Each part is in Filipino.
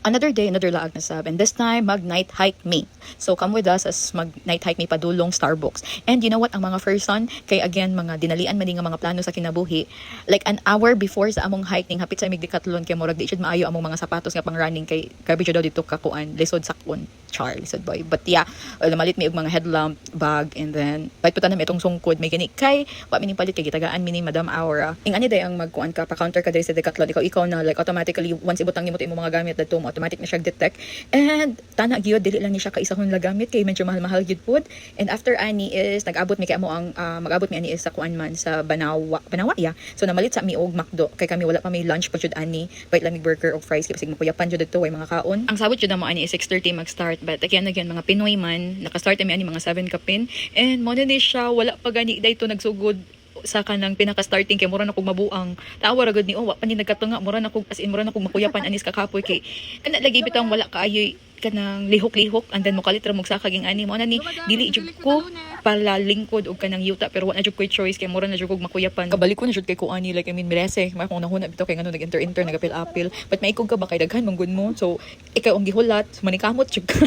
Another day, another laag na sab. And this time, mag-night hike me. So, come with us as mag-night hike me padulong Starbucks. And you know what? Ang mga person, kay again, mga dinalian man nga mga plano sa kinabuhi. Like an hour before sa among hiking, hapit sa amig Decathlon, kay murag di siya maayo among mga sapatos nga pang running, kay garbage daw dito kakuan, lisod sakon. Char, lisod boy. But yeah, malit may og mga headlamp, bag, and then, bait putan na itong sungkod, may gani kay, wa mining palit, kay gitagaan mini Madam Aura. Ing ani day ang magkuan ka, pa-counter ka day sa Decathlon, ikaw na, like automatically, once ibutang nimo imong mga gamit dito mo, automatic na siya detect. And tana gyud dili lang ni siya kaisa hon lagamit kay medyo mahal-mahal gyud pod. And after ani is nag-abot mi kay amo ang mag-abot mi ani is sa kuan man sa Banawa ya. So namalit sa mi og McDo kay kami wala pa may lunch pa jud ani. Bait lang mi burger og fries kay makuyapan jud dito way mga kaon. Ang sabot jud mo ani is 6:30 mag-start, but again mga Pinoy man naka-start mi ani mga 7 kapin. And mo na siya wala pa gani dayto nagsugod sa kanang pinaka-starting kay mura na kog mabuang tawa ra gud ni wa pa ni nagkatunga mura na kog as in mura na kog makuyapan anis kakapoy kay kana lagi bitang wala kaayoy kanang lihok-lihok and then mokalit ra mog sakaging ani mo na ni dili jud ko pala lingkod og kanang yuta pero wa na jud ko choice kay mura na jud kog makuyapan kabalik ko na jud kay ko ani like I mean mirese may kung nahuna bitaw kay ngano nag-enter nagapil-apil but maikog ka ba kay daghan manggod mo so ikaw ang gihulat manikamot jud ka.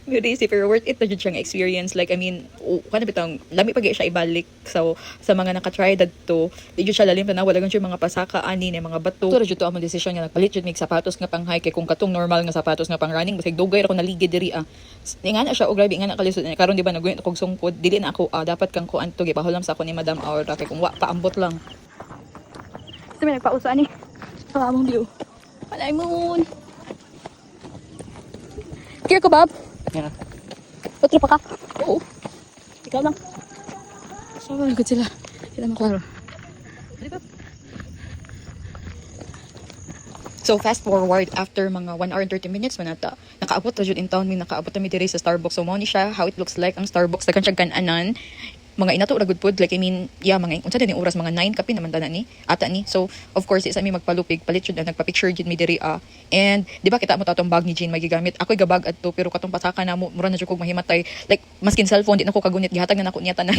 Very easy pero worth it na jud siyang experience like I mean kana bitang lami pag siya ibalik so sa mga naka-try dadto di jud siya lalim tanaw wala gyud mga pasaka ani na mga bato so jud to among decision nga nagpalit jud mig sapatos nga pang hike kay kung katong normal nga sapatos nga pang running basig dugay ra ko naligid diri nga na siya og grabe nga na kalisod karon di ba naguyon kog sungkod dili na ako dapat kang kuan to gipahulam sa ako ni Madam Aura kay kung wa paambot lang sa may nagpausa ani sa among view palay moon. Care ko, Bob? Yeah. Patro pa ka? Oo. Ikaw lang. So, good sila. Kita maklaro. So, fast forward, after mga 1 hour and 30 minutes, manata, nakaabot na in town, may nakaabot na diri sa Starbucks. So, mo ni siya, how it looks like ang Starbucks. Dagan siya gananan. Mga inato ra good food like I mean yeah mga unsa din oras mga 9 kape naman tana ni ata ni so of course isa mi magpalupig palit jud nagpa-picture jud mi diri and di ba kita mo tatong bag ni Jean magigamit ako'y gabag adto pero katong pasaka na mo mura na jud kog mahimatay like maskin cellphone di na ko kagunit gihatag na nako niya tanan.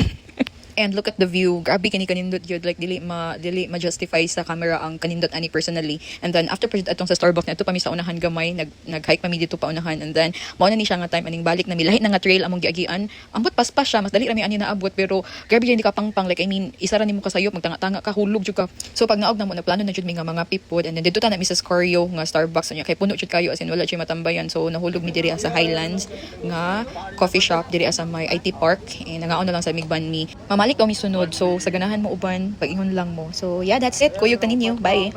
And look at the view. Grabe kanindot yun. Like, dili ma-justify sa camera ang kanindot ani personally. And then, after atong sa Starbucks na ito pa mi sa unahan gamay, nag-hike pa mi dito pa unahan. And then, mauna ni siya nga time aning balik na milahi na nga trail among giagian. Ambot paspas siya. Mas dali rami ani naabot. Pero, grabe hindi ka pangpang. Like, I mean, isa ra nimo kasayo, magtanga-tanga ka, hulog jud ka. So, pag naog na mo, nagplano na jud mi nga mga pipod. And then, dito ta na mi sa Scorio nga Starbucks. Kay puno jud kayo. As in, wala jud matambayan. So, nahulog mi diri sa Highlands nga coffee shop. Diri sa may IT Park. And nangaon na lang sa migban mi. Mamalik daw mi sunod. So, sa ganahan mo uban, pag-ingon lang mo. So, yeah, that's it. Kuyog tanin niyo. Bye.